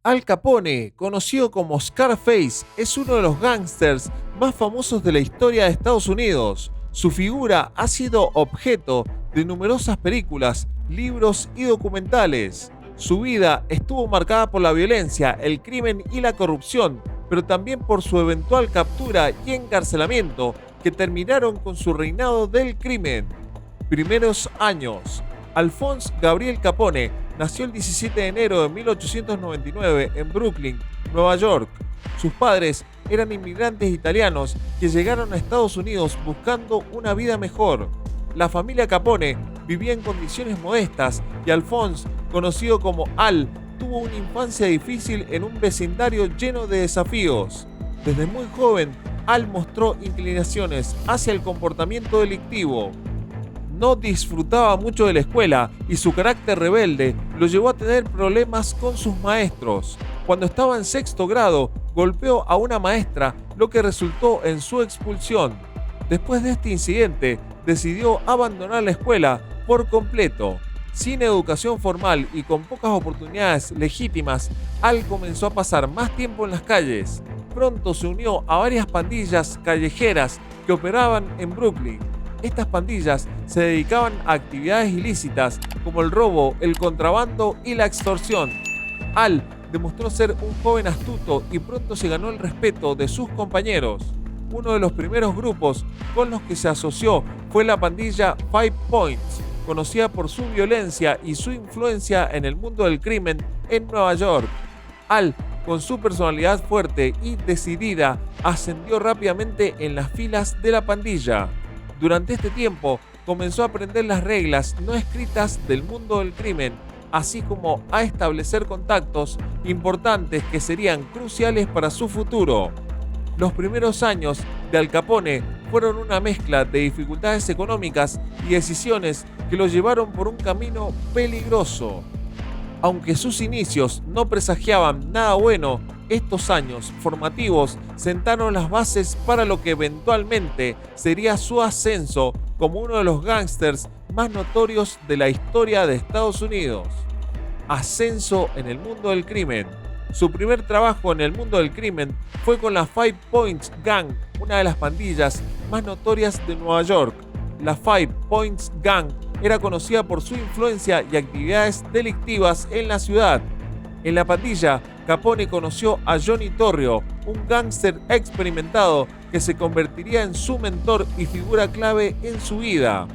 Al Capone, conocido como Scarface, es uno de los gángsters más famosos de la historia de Estados Unidos. Su figura ha sido objeto de numerosas películas, libros y documentales. Su vida estuvo marcada por la violencia, el crimen y la corrupción, pero también por su eventual captura y encarcelamiento que terminaron con su reinado del crimen. Primeros años. Alphonse Gabriel Capone nació el 17 de enero de 1899 en Brooklyn, Nueva York. Sus padres eran inmigrantes italianos que llegaron a Estados Unidos buscando una vida mejor. La familia Capone vivía en condiciones modestas y Alphonse, conocido como Al, tuvo una infancia difícil en un vecindario lleno de desafíos. Desde muy joven, Al mostró inclinaciones hacia el comportamiento delictivo. No disfrutaba mucho de la escuela y su carácter rebelde lo llevó a tener problemas con sus maestros. Cuando estaba en sexto grado, golpeó a una maestra, lo que resultó en su expulsión. Después de este incidente, decidió abandonar la escuela por completo. Sin educación formal y con pocas oportunidades legítimas, Al comenzó a pasar más tiempo en las calles. Pronto se unió a varias pandillas callejeras que operaban en Brooklyn. Estas pandillas se dedicaban a actividades ilícitas como el robo, el contrabando y la extorsión. Al demostró ser un joven astuto y pronto se ganó el respeto de sus compañeros. Uno de los primeros grupos con los que se asoció fue la pandilla Five Points, conocida por su violencia y su influencia en el mundo del crimen en Nueva York. Al, con su personalidad fuerte y decidida, ascendió rápidamente en las filas de la pandilla. Durante este tiempo, comenzó a aprender las reglas no escritas del mundo del crimen, así como a establecer contactos importantes que serían cruciales para su futuro. Los primeros años de Al Capone fueron una mezcla de dificultades económicas y decisiones que lo llevaron por un camino peligroso. Aunque sus inicios no presagiaban nada bueno, estos años formativos sentaron las bases para lo que eventualmente sería su ascenso como uno de los gángsters más notorios de la historia de Estados Unidos. Ascenso en el mundo del crimen. Su primer trabajo en el mundo del crimen fue con la Five Points Gang, una de las pandillas más notorias de Nueva York. La Five Points Gang era conocida por su influencia y actividades delictivas en la ciudad. En la pandilla, Capone conoció a Johnny Torrio, un gángster experimentado que se convertiría en su mentor y figura clave en su vida.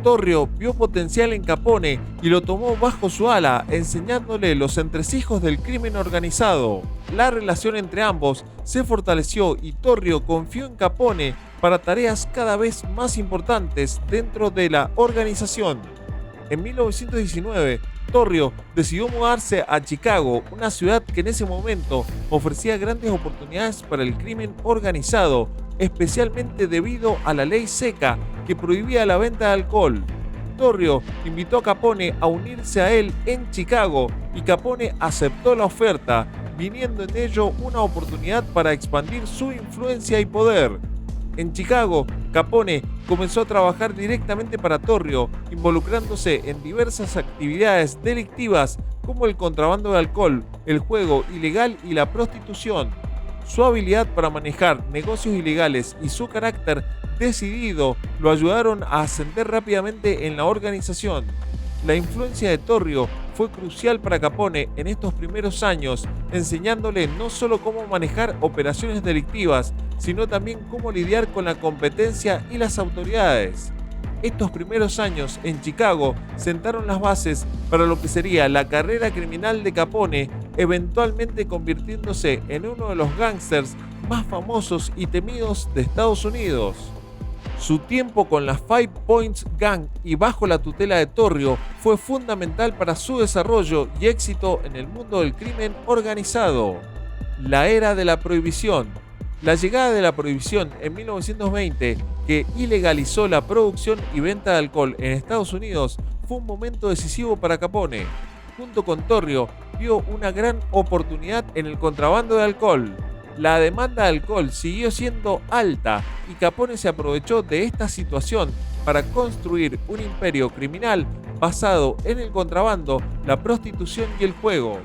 Torrio vio potencial en Capone y lo tomó bajo su ala, enseñándole los entresijos del crimen organizado. La relación entre ambos se fortaleció y Torrio confió en Capone para tareas cada vez más importantes dentro de la organización. En 1919, Torrio decidió mudarse a Chicago, una ciudad que en ese momento ofrecía grandes oportunidades para el crimen organizado, especialmente debido a la ley seca que prohibía la venta de alcohol. Torrio invitó a Capone a unirse a él en Chicago y Capone aceptó la oferta, viniendo en ello una oportunidad para expandir su influencia y poder. En Chicago, Capone comenzó a trabajar directamente para Torrio, involucrándose en diversas actividades delictivas como el contrabando de alcohol, el juego ilegal y la prostitución. Su habilidad para manejar negocios ilegales y su carácter decidido lo ayudaron a ascender rápidamente en la organización. La influencia de Torrio fue crucial para Capone en estos primeros años, enseñándole no solo cómo manejar operaciones delictivas, sino también cómo lidiar con la competencia y las autoridades. Estos primeros años en Chicago sentaron las bases para lo que sería la carrera criminal de Capone, eventualmente convirtiéndose en uno de los gángsters más famosos y temidos de Estados Unidos. Su tiempo con la Five Points Gang y bajo la tutela de Torrio fue fundamental para su desarrollo y éxito en el mundo del crimen organizado. La era de la prohibición. La llegada de la prohibición en 1920, que ilegalizó la producción y venta de alcohol en Estados Unidos, fue un momento decisivo para Capone. Junto con Torrio, vio una gran oportunidad en el contrabando de alcohol. La demanda de alcohol siguió siendo alta y Capone se aprovechó de esta situación para construir un imperio criminal basado en el contrabando, la prostitución y el juego.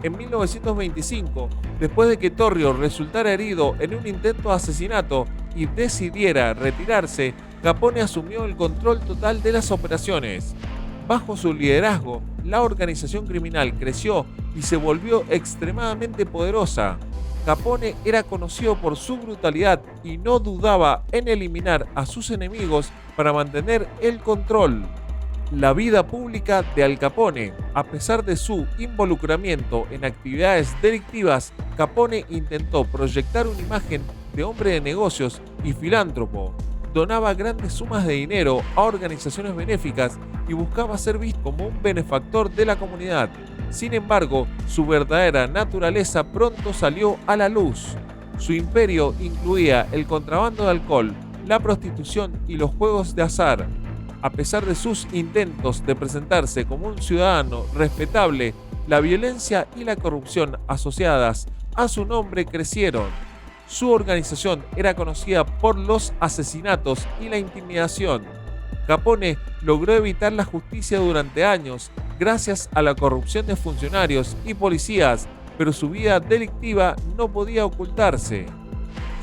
En 1925, después de que Torrio resultara herido en un intento de asesinato y decidiera retirarse, Capone asumió el control total de las operaciones. Bajo su liderazgo, la organización criminal creció y se volvió extremadamente poderosa. Capone era conocido por su brutalidad y no dudaba en eliminar a sus enemigos para mantener el control. La vida pública de Al Capone. A pesar de su involucramiento en actividades delictivas, Capone intentó proyectar una imagen de hombre de negocios y filántropo. Donaba grandes sumas de dinero a organizaciones benéficas y buscaba ser visto como un benefactor de la comunidad. Sin embargo, su verdadera naturaleza pronto salió a la luz. Su imperio incluía el contrabando de alcohol, la prostitución y los juegos de azar. A pesar de sus intentos de presentarse como un ciudadano respetable, la violencia y la corrupción asociadas a su nombre crecieron. Su organización era conocida por los asesinatos y la intimidación. Capone logró evitar la justicia durante años gracias a la corrupción de funcionarios y policías, pero su vida delictiva no podía ocultarse.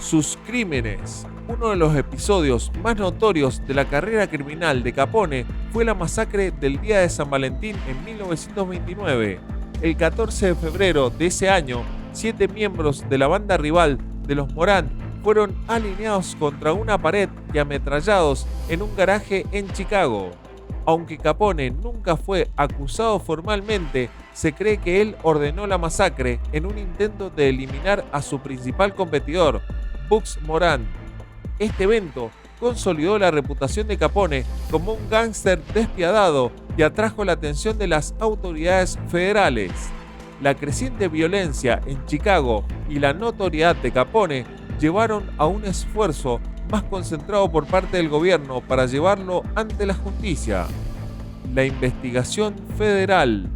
Sus crímenes. Uno de los episodios más notorios de la carrera criminal de Capone fue la masacre del Día de San Valentín en 1929. El 14 de febrero de ese año, 7 miembros de la banda rival de los Morán fueron alineados contra una pared y ametrallados en un garaje en Chicago. Aunque Capone nunca fue acusado formalmente, se cree que él ordenó la masacre en un intento de eliminar a su principal competidor, Bugs Moran. Este evento consolidó la reputación de Capone como un gángster despiadado y atrajo la atención de las autoridades federales. La creciente violencia en Chicago y la notoriedad de Capone llevaron a un esfuerzo más concentrado por parte del gobierno para llevarlo ante la justicia. La investigación federal.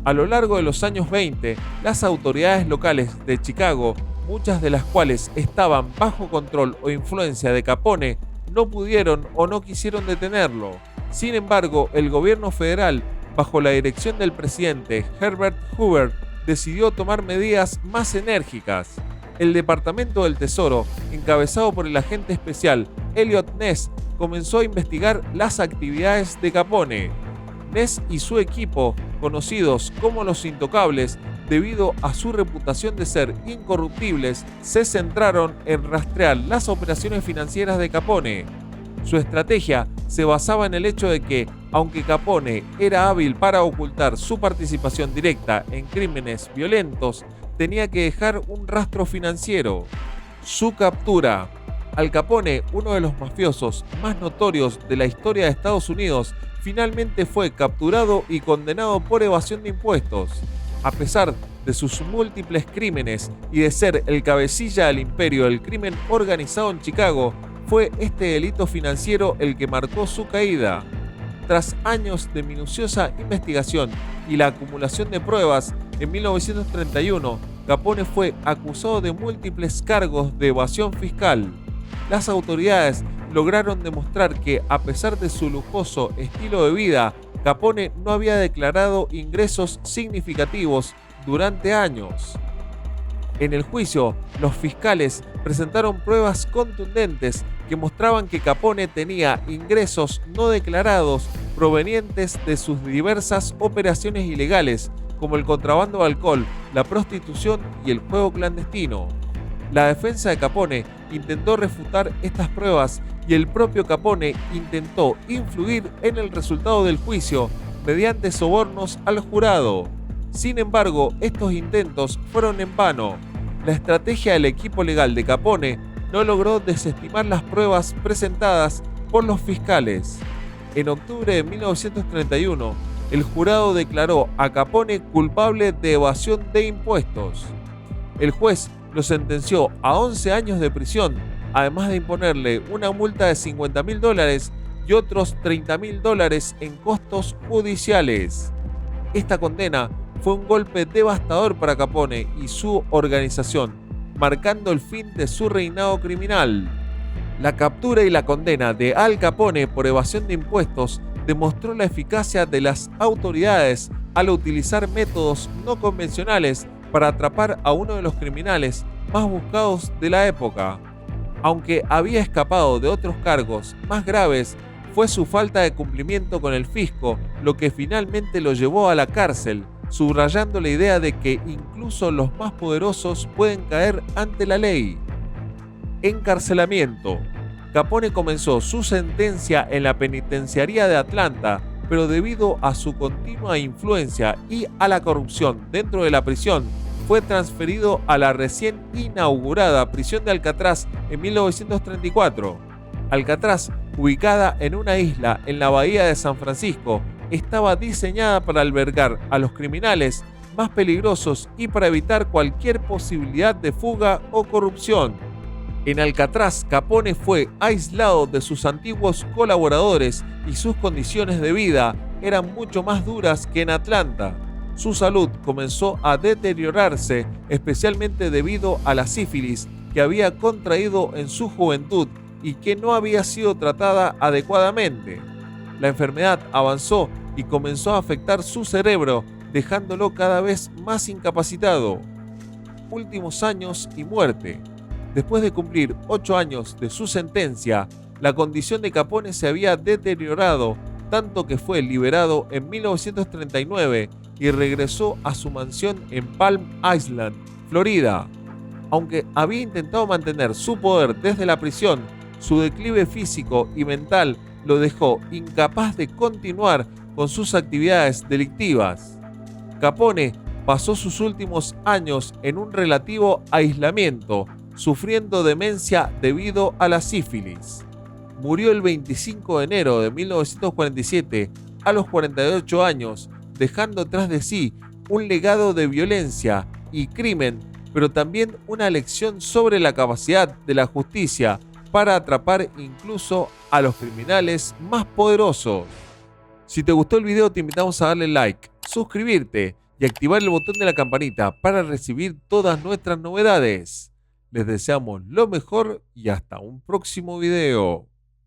A lo largo de los años 20, las autoridades locales de Chicago, muchas de las cuales estaban bajo control o influencia de Capone, no pudieron o no quisieron detenerlo. Sin embargo, el gobierno federal, bajo la dirección del presidente Herbert Hoover, decidió tomar medidas más enérgicas. El Departamento del Tesoro, encabezado por el agente especial Elliot Ness, comenzó a investigar las actividades de Capone. Ness y su equipo, conocidos como los Intocables, debido a su reputación de ser incorruptibles, se centraron en rastrear las operaciones financieras de Capone. Su estrategia se basaba en el hecho de que, aunque Capone era hábil para ocultar su participación directa en crímenes violentos, tenía que dejar un rastro financiero. Su captura. Al Capone, uno de los mafiosos más notorios de la historia de Estados Unidos, finalmente fue capturado y condenado por evasión de impuestos. A pesar de sus múltiples crímenes y de ser el cabecilla del imperio del crimen organizado en Chicago, fue este delito financiero el que marcó su caída. Tras años de minuciosa investigación y la acumulación de pruebas, en 1931, Capone fue acusado de múltiples cargos de evasión fiscal. Las autoridades lograron demostrar que, a pesar de su lujoso estilo de vida, Capone no había declarado ingresos significativos durante años. En el juicio, los fiscales presentaron pruebas contundentes que mostraban que Capone tenía ingresos no declarados provenientes de sus diversas operaciones ilegales, como el contrabando de alcohol, la prostitución y el juego clandestino. La defensa de Capone intentó refutar estas pruebas y el propio Capone intentó influir en el resultado del juicio mediante sobornos al jurado. Sin embargo, estos intentos fueron en vano. La estrategia del equipo legal de Capone no logró desestimar las pruebas presentadas por los fiscales. En octubre de 1931, el jurado declaró a Capone culpable de evasión de impuestos. El juez lo sentenció a 11 años de prisión, además de imponerle una multa de $50.000 y otros $30.000 en costos judiciales. Esta condena fue un golpe devastador para Capone y su organización, marcando el fin de su reinado criminal. La captura y la condena de Al Capone por evasión de impuestos demostró la eficacia de las autoridades al utilizar métodos no convencionales para atrapar a uno de los criminales más buscados de la época. Aunque había escapado de otros cargos más graves, fue su falta de cumplimiento con el fisco lo que finalmente lo llevó a la cárcel, subrayando la idea de que incluso los más poderosos pueden caer ante la ley. Encarcelamiento. Capone comenzó su sentencia en la penitenciaría de Atlanta, pero debido a su continua influencia y a la corrupción dentro de la prisión, fue transferido a la recién inaugurada prisión de Alcatraz en 1934. Alcatraz, ubicada en una isla en la bahía de San Francisco, estaba diseñada para albergar a los criminales más peligrosos y para evitar cualquier posibilidad de fuga o corrupción. En Alcatraz, Capone fue aislado de sus antiguos colaboradores y sus condiciones de vida eran mucho más duras que en Atlanta. Su salud comenzó a deteriorarse, especialmente debido a la sífilis que había contraído en su juventud y que no había sido tratada adecuadamente. La enfermedad avanzó y comenzó a afectar su cerebro, dejándolo cada vez más incapacitado. Últimos años y muerte. Después de cumplir 8 años de su sentencia, la condición de Capone se había deteriorado tanto que fue liberado en 1939 y regresó a su mansión en Palm Island, Florida. Aunque había intentado mantener su poder desde la prisión, su declive físico y mental lo dejó incapaz de continuar con sus actividades delictivas. Capone pasó sus últimos años en un relativo aislamiento, sufriendo demencia debido a la sífilis. Murió el 25 de enero de 1947 a los 48 años, dejando tras de sí un legado de violencia y crimen, pero también una lección sobre la capacidad de la justicia para atrapar incluso a los criminales más poderosos. Si te gustó el video, te invitamos a darle like, suscribirte y activar el botón de la campanita para recibir todas nuestras novedades. Les deseamos lo mejor y hasta un próximo video.